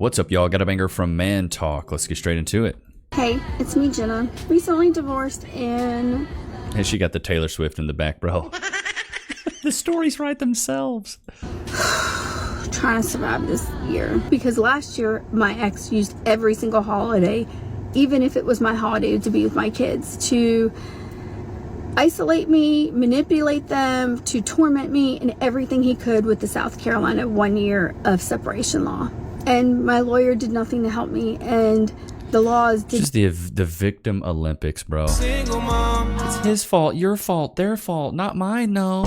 What's up, y'all? Got a banger from Man Talk. Let's get straight into it. Hey, it's me, Jenna. Recently divorced and... And she got the Taylor Swift in the back, bro. The stories write themselves. Trying to survive this year. Because last year, my ex used every single holiday, even if it was my holiday to be with my kids, to isolate me, manipulate them, to torment me, and everything he could with the South Carolina 1 year of separation law. And my lawyer did nothing to help me, and the laws did. Just the victim Olympics, bro. It's his fault, your fault, their fault, not mine, no.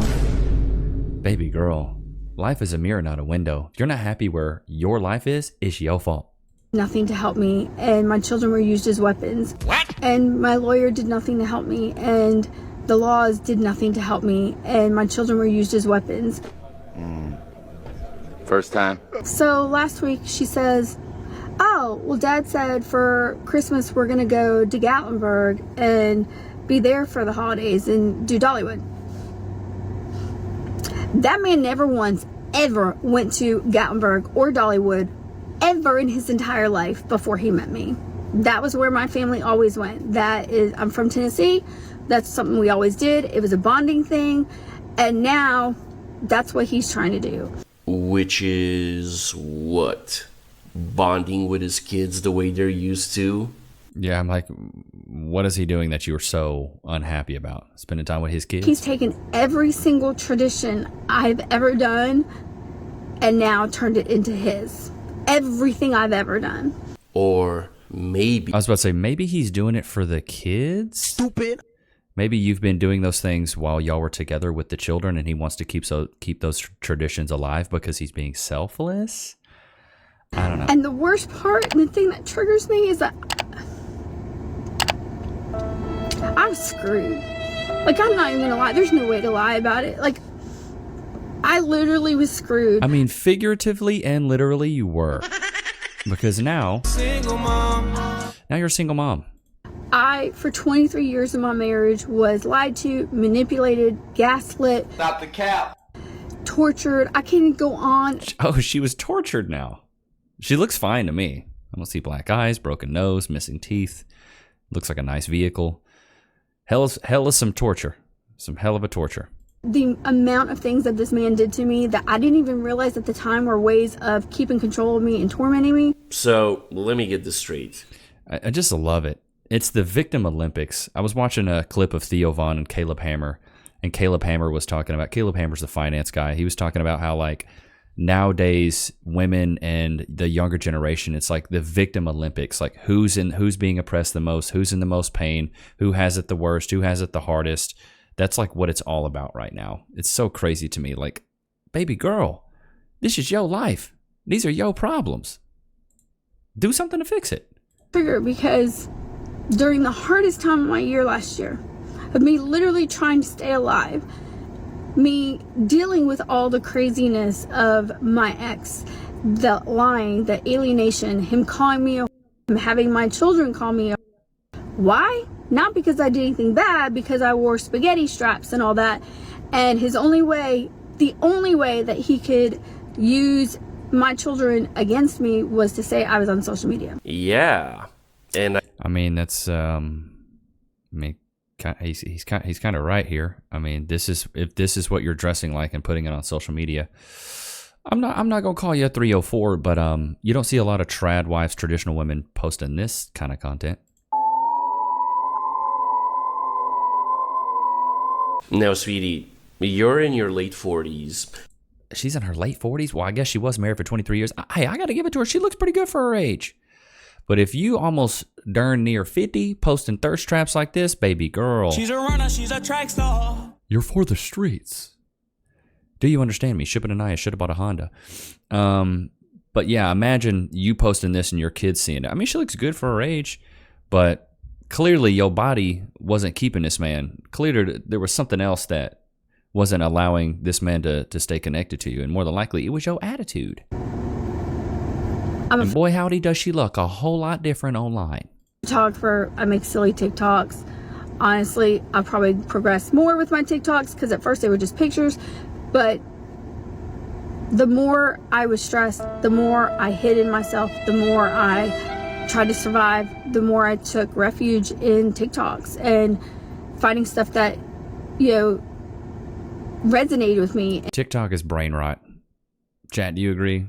Baby girl, life is a mirror, not a window. If you're not happy where your life is, it's your fault. Nothing to help me, and my children were used as weapons. What? And my lawyer did nothing to help me, and the laws did nothing to help me, and my children were used as weapons. First time. So last week she says, oh, well, Dad said for Christmas we're going to go to Gatlinburg and be there for the holidays and do Dollywood. That man never once ever went to Gatlinburg or Dollywood ever in his entire life before he met me. That was where my family always went. I'm from Tennessee. That's something we always did. It was a bonding thing. And now that's what he's trying to do. Which is what? Bonding with his kids the way they're used to? Yeah, I'm like, what is he doing that you were so unhappy about? Spending time with his kids? He's taken every single tradition I've ever done and now turned it into his. Everything I've ever done. Or maybe... I was about to say, maybe he's doing it for the kids? Stupid. Maybe you've been doing those things while y'all were together with the children and he wants to keep those traditions alive because he's being selfless? I don't know. And the worst part, and the thing that triggers me is that I'm screwed. Like, I'm not even gonna lie. There's no way to lie about it. Like, I literally was screwed. I mean, figuratively and literally you were. Because now you're a single mom. I, for 23 years of my marriage, was lied to, manipulated, gaslit. Stop the cap. Tortured. I can't even go on. Oh, she was tortured now. She looks fine to me. I don't see black eyes, broken nose, missing teeth. Looks like a nice vehicle. Hell is some torture. Some hell of a torture. The amount of things that this man did to me that I didn't even realize at the time were ways of keeping control of me and tormenting me. So, let me get this straight. I just love it. It's the victim Olympics. I was watching a clip of Theo Von and Caleb Hammer, and Caleb Hammer was talking about, Caleb Hammer's the finance guy. He was talking about how, like, nowadays women and the younger generation, it's like the victim Olympics, like who's being oppressed the most, who's in the most pain, who has it the worst, who has it the hardest. That's like what it's all about right now. It's so crazy to me. Like, baby girl, this is your life. These are your problems. Do something to fix it. Because during the hardest time of my year last year, of me literally trying to stay alive, me dealing with all the craziness of my ex, the lying, the alienation, him calling me a him having my children call me a why? Not because I did anything bad, because I wore spaghetti straps and all that. And the only way that he could use my children against me was to say I was on social media. Yeah. And I mean, that's he's kind of right here. I mean, if this is what you're dressing like and putting it on social media, I'm not gonna call you a 304, but you don't see a lot of trad wives, traditional women posting this kind of content. Now, sweetie, you're in your late 40s. She's in her late 40s? Well, I guess she was married for 23 years. Hey, I got to give it to her. She looks pretty good for her age. But if you almost darn near 50 posting thirst traps like this, baby girl. She's a runner, she's a track star. You're for the streets. Do you understand me? Shipping and I should have bought a Honda. But yeah, imagine you posting this and your kids seeing it. I mean, she looks good for her age, but clearly your body wasn't keeping this man. Clearly there was something else that wasn't allowing this man to stay connected to you. And more than likely, it was your attitude. And boy, howdy, does she look a whole lot different online. I make silly TikToks. Honestly, I've probably progressed more with my TikToks because at first they were just pictures. But the more I was stressed, the more I hid in myself, the more I tried to survive, the more I took refuge in TikToks and finding stuff that, you know, resonated with me. TikTok is brain rot. Chat, do you agree?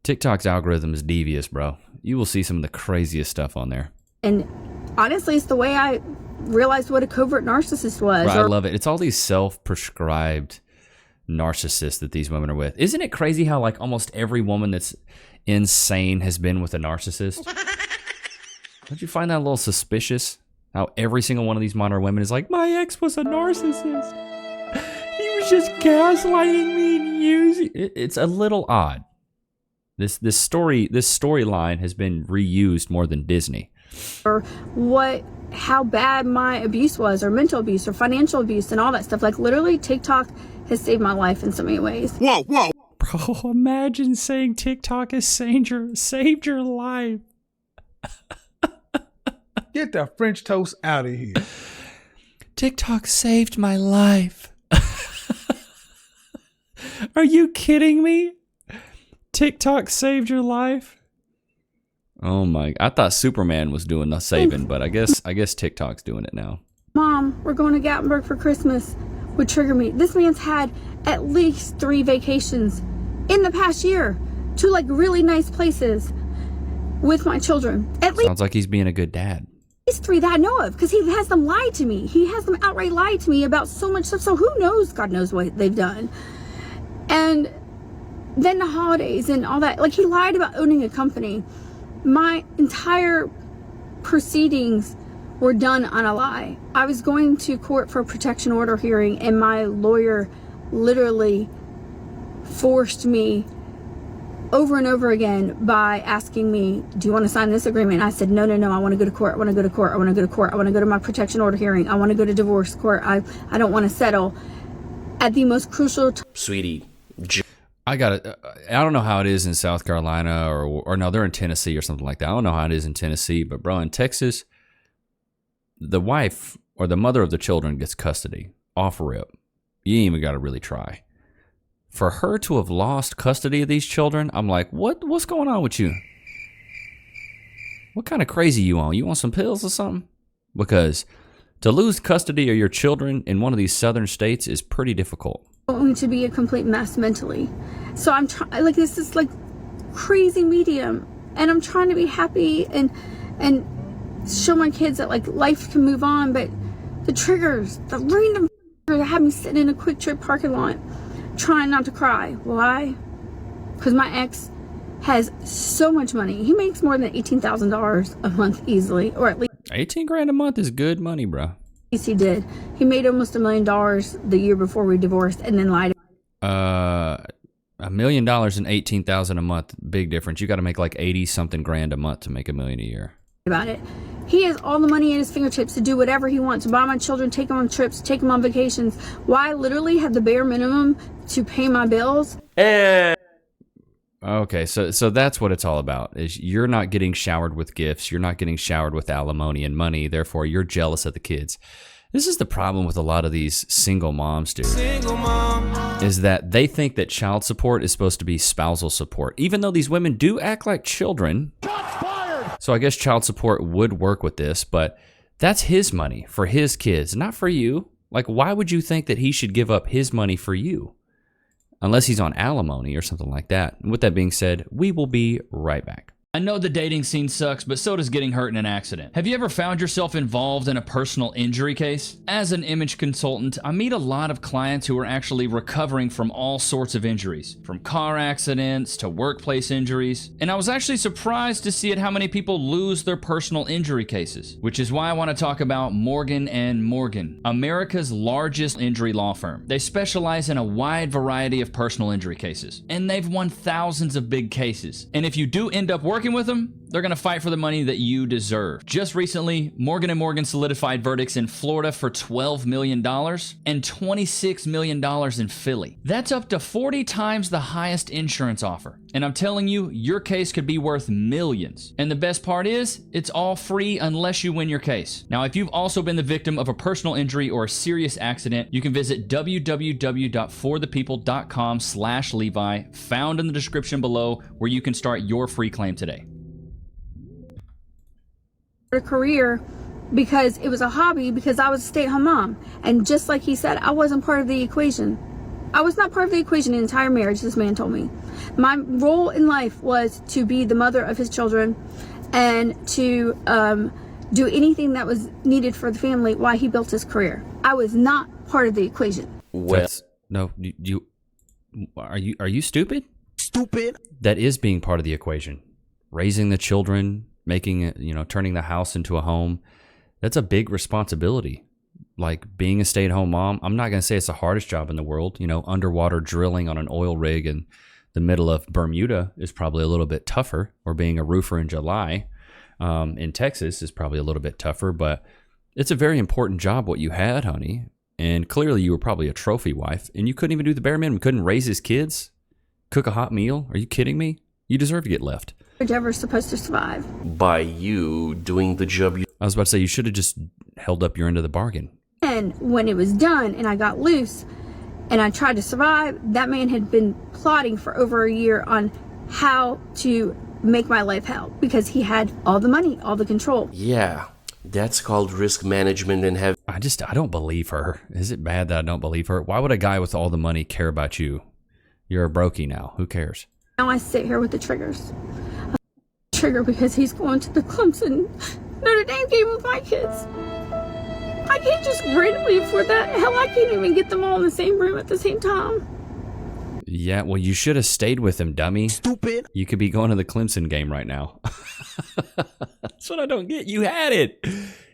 TikTok's algorithm is devious, bro. You will see some of the craziest stuff on there. And honestly, it's the way I realized what a covert narcissist was. Right, I love it. It's all these self-prescribed narcissists that these women are with. Isn't it crazy how like almost every woman that's insane has been with a narcissist? Don't you find that a little suspicious? How every single one of these modern women is like, my ex was a narcissist. He was just gaslighting me and using. It's a little odd. This storyline has been reused more than Disney. Or how bad my abuse was, or mental abuse, or financial abuse, and all that stuff. Like literally, TikTok has saved my life in so many ways. Whoa, whoa. Bro, imagine saying TikTok has saved your life. Get that French toast out of here. TikTok saved my life. Are you kidding me? TikTok saved your life? Oh my, I thought Superman was doing the saving, but I guess TikTok's doing it now. Mom, we're going to Gatlinburg for Christmas would trigger me. This man's had at least 3 vacations in the past year to like really nice places with my children. At least Sounds like he's being a good dad. 3 that I know of, because he has them lie to me. He has them outright lie to me about so much stuff. So who knows? God knows what they've done. And then the holidays and all that. Like, he lied about owning a company. My entire proceedings were done on a lie. I was going to court for a protection order hearing, and my lawyer literally forced me over and over again by asking me, do you want to sign this agreement? And I said, no, I want to go to court. I want to go to court. I want to go to court. I want to go to my protection order hearing. I want to go to divorce court. I don't want to settle at the most crucial Sweetie, I don't know how it is in South Carolina or no, they're in Tennessee or something like that. I don't know how it is in Tennessee, but bro, in Texas, the wife or the mother of the children gets custody off rip. You ain't even got to really try. For her to have lost custody of these children, I'm like, what's going on with you? What kind of crazy you on? You on some pills or something? Because to lose custody of your children in one of these southern states is pretty difficult. going to be a complete mess mentally. So I'm trying, like, this is like crazy medium, and I'm trying to be happy and show my kids that like life can move on, but the triggers, the random that have me sitting in a Quick Trip parking lot trying not to cry. Why? Because my ex has so much money. He makes more than $18,000 a month easily, or at least 18 grand a month is good money, bro. he did. He made almost $1 million the year before we divorced, and then lied. $1 million and 18,000 a month, big difference. You got to make like 80 something grand a month to make $1 million a year. About it. He has all the money at his fingertips to do whatever he wants, to buy my children, take them on trips, take them on vacations. Why I literally have the bare minimum to pay my bills. Okay, so that's what it's all about. Is you're not getting showered with gifts, you're not getting showered with alimony and money, therefore you're jealous of the kids. This is the problem with a lot of these single moms, dude. Is that they think that child support is supposed to be spousal support, even though these women do act like children. So I guess child support would work with this, but that's his money for his kids, not for you. Like, why would you think that he should give up his money for you? Unless he's on alimony or something like that. And with that being said, we will be right back. I know the dating scene sucks, but so does getting hurt in an accident. Have you ever found yourself involved in a personal injury case? As an image consultant, I meet a lot of clients who are actually recovering from all sorts of injuries, from car accidents to workplace injuries. And I was actually surprised to see at how many people lose their personal injury cases, which is why I want to talk about Morgan & Morgan, America's largest injury law firm. They specialize in a wide variety of personal injury cases, and they've won thousands of big cases. And if you do end up working working with them, they're going to fight for the money that you deserve. Just recently, Morgan & Morgan solidified verdicts in Florida for $12 million and $26 million in Philly. That's up to 40 times the highest insurance offer. And I'm telling you, your case could be worth millions. And the best part is, it's all free unless you win your case. Now, if you've also been the victim of a personal injury or a serious accident, you can visit www.forthepeople.com/Levi, found in the description below, where you can start your free claim today. A career because it was a hobby, because I was a stay-at-home mom. And just like he said, I wasn't part of the equation. I was not part of the equation in the entire marriage, this man told me. My role in life was to be the mother of his children and to do anything that was needed for the family while he built his career. I was not part of the equation. Well, No, are you stupid? Stupid. That is being part of the equation. Raising the children, making it, turning the house into a home. That's a big responsibility. Like being a stay-at-home mom, I'm not going to say it's the hardest job in the world. Underwater drilling on an oil rig in the middle of Bermuda is probably a little bit tougher, or being a roofer in July in Texas is probably a little bit tougher, but it's a very important job what you had, honey. And clearly you were probably a trophy wife, and you couldn't even do the bare minimum. Couldn't raise his kids, cook a hot meal. Are you kidding me? You deserve to get left. Ever supposed to survive. by you doing the job you I was about to say, you should have just held up your end of the bargain. And when it was done and I got loose and I tried to survive, that man had been plotting for over a year on how to make my life hell, because he had all the money, all the control. Yeah, that's called risk management and have. I don't believe her. Is it bad that I don't believe her? Why would a guy with all the money care about you? You're a brokey now. Who cares? Now I sit here with the triggers. Trigger because he's going to the Clemson Notre Dame game with my kids. I can't just randomly afford that. Hell, I can't even get them all in the same room at the same time. Yeah, well, you should have stayed with him, dummy. Stupid. You could be going to the Clemson game right now. That's what I don't get. You had it.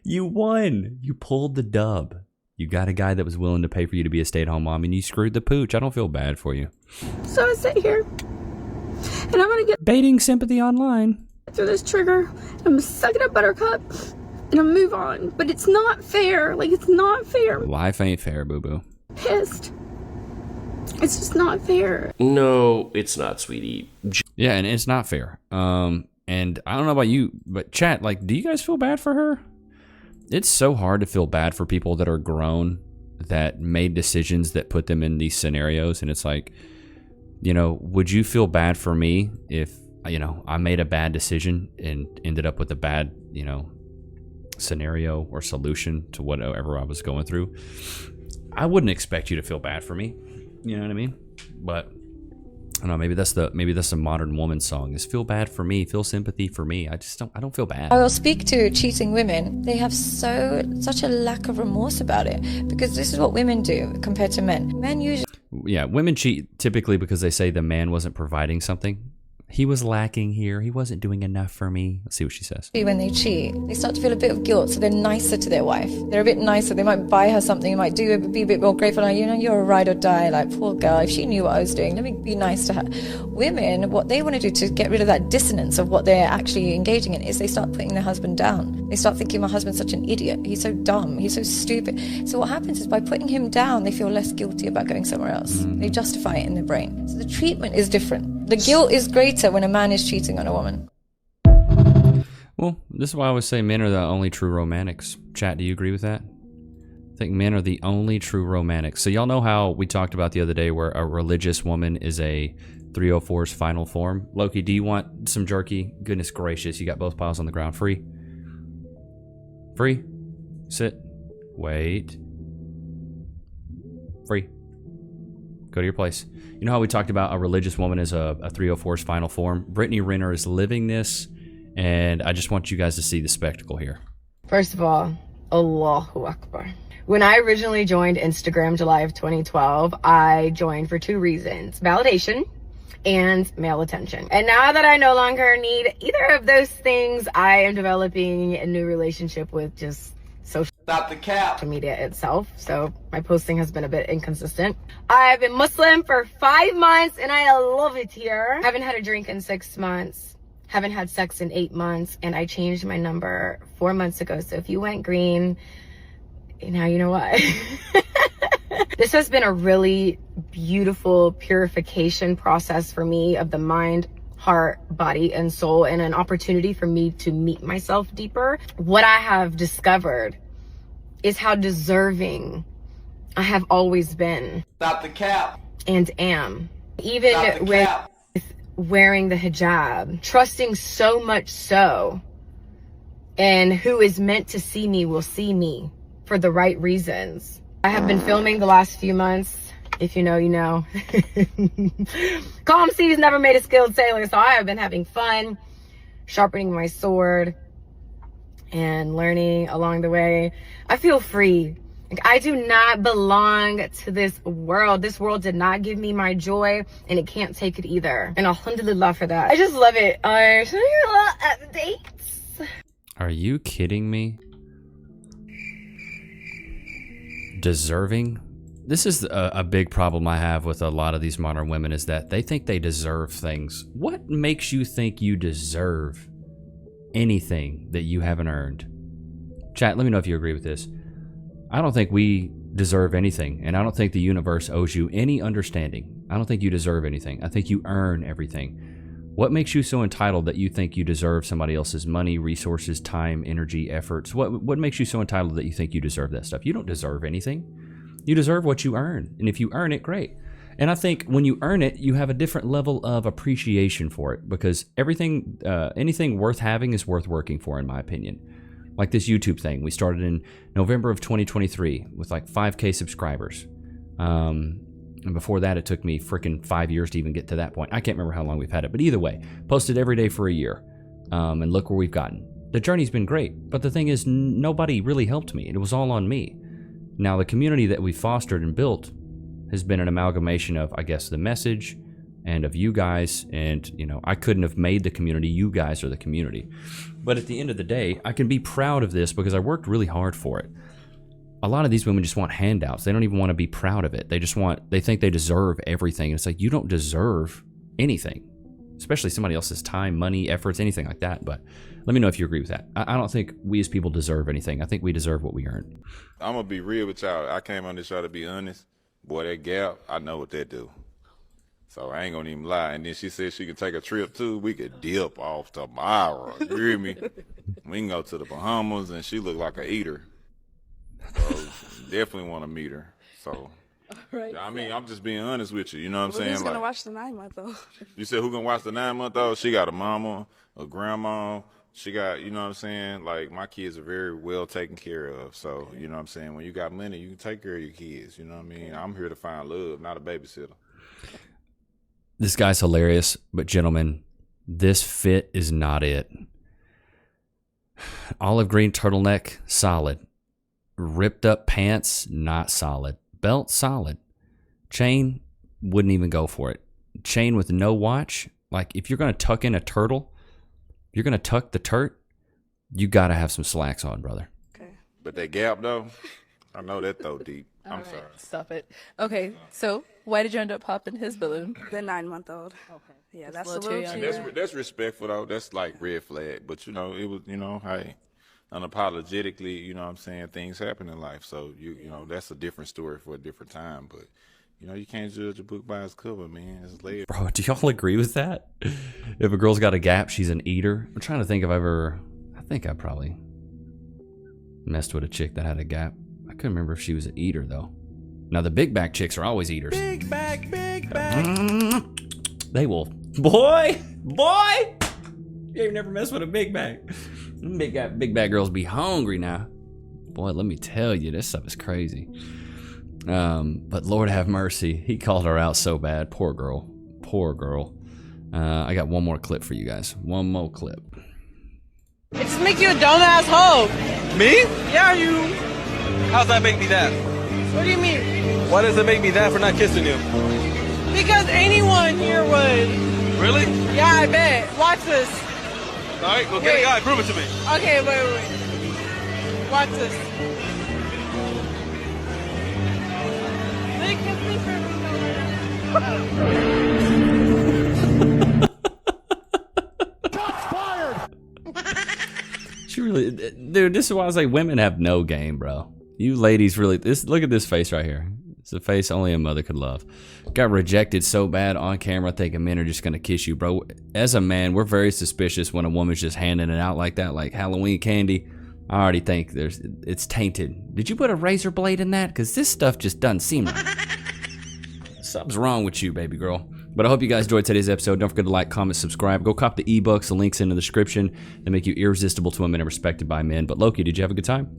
You won. You pulled the dub. You got a guy that was willing to pay for you to be a stay-at-home mom, and you screwed the pooch. I don't feel bad for you. So I sit here, and I'm going to get Baiting sympathy online. through this trigger. I'm going to suck it up, buttercup, and I'll move on. But it's not fair. Like, it's not fair. I'm Life ain't fair, boo-boo. pissed. It's just not fair. No, it's not, sweetie. Yeah, and it's not fair. And I don't know about you, but chat, like, do you guys feel bad for her? It's so hard to feel bad for people that are grown, that made decisions that put them in these scenarios. And it's like, would you feel bad for me if, I made a bad decision and ended up with a bad, scenario or solution to whatever I was going through? I wouldn't expect you to feel bad for me. You know what I mean? But I don't know, maybe that's a modern woman song, is feel bad for me, feel sympathy for me. I don't feel bad. I will speak to cheating women. They have such a lack of remorse about it, because this is what women do compared to men. Men usually... Yeah, women cheat typically because they say the man wasn't providing something. He was lacking here. He wasn't doing enough for me. Let's see what she says. When they cheat, they start to feel a bit of guilt, so they're nicer to their wife. They're a bit nicer. They might buy her something, they might be a bit more grateful. Like, you're a ride or die. Like, poor girl, if she knew what I was doing, let me be nice to her. Women, what they want to do to get rid of that dissonance of what they're actually engaging in is they start putting their husband down. They start thinking, my husband's such an idiot. He's so dumb. He's so stupid. So what happens is, by putting him down, they feel less guilty about going somewhere else. They justify it in their brain. So the treatment is different. The guilt is greater when a man is cheating on a woman. Well, this is why I always say men are the only true romantics. Chat, do you agree with that? I think men are the only true romantics. So y'all know how we talked about the other day where a religious woman is a 304's final form? Loki, do you want some jerky? Goodness gracious, you got both piles on the ground. Free? Free? Sit. Wait. Free. Go to your place. You know how we talked about a religious woman is a 304's final form? Brittany Renner is living this, and I just want you guys to see the spectacle here. First of all, Allahu Akbar. When I originally joined Instagram July of 2012, I joined for 2 reasons: validation and male attention. And now that I no longer need either of those things, I am developing a new relationship with just social media itself. So my posting has been a bit inconsistent. I've been Muslim for 5 months and I love it here. Haven't had a drink in 6 months. haven't had sex in 8 months, and I changed my number 4 months ago. So if you went green, now you know why. This has been a really beautiful purification process for me of the mind, heart, body, and soul, and an opportunity for me to meet myself deeper. What I have discovered is how deserving I have always been. Stop the cap. And am. Even with wearing the hijab, trusting so much so, and who is meant to see me will see me for the right reasons. I have been filming the last few months. If you know, you know. Calm seas never made a skilled sailor, so I have been having fun, sharpening my sword, and learning along the way. I feel free. Like, I do not belong to this world. This world did not give me my joy, and it can't take it either. And alhamdulillah for that. I just love it. I'm showing you a lot of updates. Are you kidding me? Deserving? This is a big problem I have with a lot of these modern women, is that they think they deserve things. What makes you think you deserve anything that you haven't earned? Chat, let me know if you agree with this. I don't think we deserve anything, and I don't think the universe owes you any understanding. I don't think you deserve anything. I think you earn everything. What makes you so entitled that you think you deserve somebody else's money, resources, time, energy, efforts? What makes you so entitled that you think you deserve that stuff? You don't deserve anything. You deserve what you earn, and if you earn it, great. And I think when you earn it, you have a different level of appreciation for it, because everything, anything worth having is worth working for, in my opinion. Like this YouTube thing, we started in November of 2023 with like 5K subscribers. And before that, it took me freaking 5 years to even get to that point. I can't remember how long we've had it, but either way, posted every day for a year. And look where we've gotten. The journey's been great, but the thing is, nobody really helped me. It was all on me. Now, the community that we fostered and built has been an amalgamation of, I guess, the message and of you guys. And, you know, I couldn't have made the community. You guys are the community. But at the end of the day, I can be proud of this because I worked really hard for it. A lot of these women just want handouts. They don't even want to be proud of it. They think they deserve everything. And it's like, you don't deserve anything, especially somebody else's time, money, efforts, anything like that. But let me know if you agree with that. I don't think we as people deserve anything. I think we deserve what we earn. I'm going to be real with y'all. I came on this show to be honest. Boy, that gap, I know what that do. So I ain't going to even lie. And then she said she could take a trip too. We could dip off tomorrow. You hear me? We can go to the Bahamas, and she look like a eater. So definitely want to meet her. So, right. I mean, I'm just being honest with you. You know what I'm saying? Who's going to like, watch the 9-month-old? You said who going to watch the 9-month-old? She got a mama, a grandma. She got, you know what I'm saying? Like, my kids are very well taken care of. So, you know what I'm saying? When you got money, you can take care of your kids. You know what I mean? I'm here to find love, not a babysitter. This guy's hilarious, but gentlemen, this fit is not it. Olive green turtleneck, solid. Ripped up pants, not solid. Belt, solid. Chain, wouldn't even go for it. Chain with no watch, like if you're going to tuck in a turtle, you're going to tuck the turt, you got to have some slacks on, brother. Okay. But that gap, though, I know that throw deep. I'm right, sorry. Stop it. Okay, so why did you end up popping his balloon? The 9-month-old. Okay. Yeah, Just that's a a little little too too. young. That's respectful, though. That's like red flag. But, you know, it was, you know, hey, unapologetically, you know what I'm saying, things happen in life. So, you know, that's a different story for a different time. But, you know, you can't judge a book by its cover, man. It's layered. Bro, do y'all agree with that? If a girl's got a gap, she's an eater. I'm trying to think if I think I probably messed with a chick that had a gap. I couldn't remember if she was an eater, though. Now, the big back chicks are always eaters. Big back, big back. They will. Boy! You ain't never messed with a big back. Big back girls be hungry now. Boy, let me tell you, this stuff is crazy. But Lord have mercy. He called her out so bad. Poor girl. I got one more clip for you guys. One more clip. It just make you a dumbass hoe. Me? Yeah, you. How's that make me that? What do you mean? Why does it make me that for not kissing you? Because anyone here would. Really? Yeah, I bet. Watch this. All right, go get a guy. Prove it to me. Okay, wait. Watch this. They kiss me for She really, dude. This is why I was like, women have no game, bro. You ladies really. Look at this face right here. It's a face only a mother could love. Got rejected so bad on camera, thinking men are just gonna kiss you, bro. As a man, we're very suspicious when a woman's just handing it out like that, like Halloween candy. I already think it's tainted. Did you put a razor blade in that? Because this stuff just doesn't seem right. Something's wrong with you, baby girl. But I hope you guys enjoyed today's episode. Don't forget to like, comment, subscribe. Go cop the ebooks. The link's in the description. They make you irresistible to women and respected by men. But Loki, did you have a good time?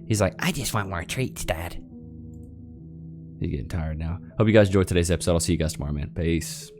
He's like, I just want more treats, Dad. He's getting tired now. Hope you guys enjoyed today's episode. I'll see you guys tomorrow, man. Peace.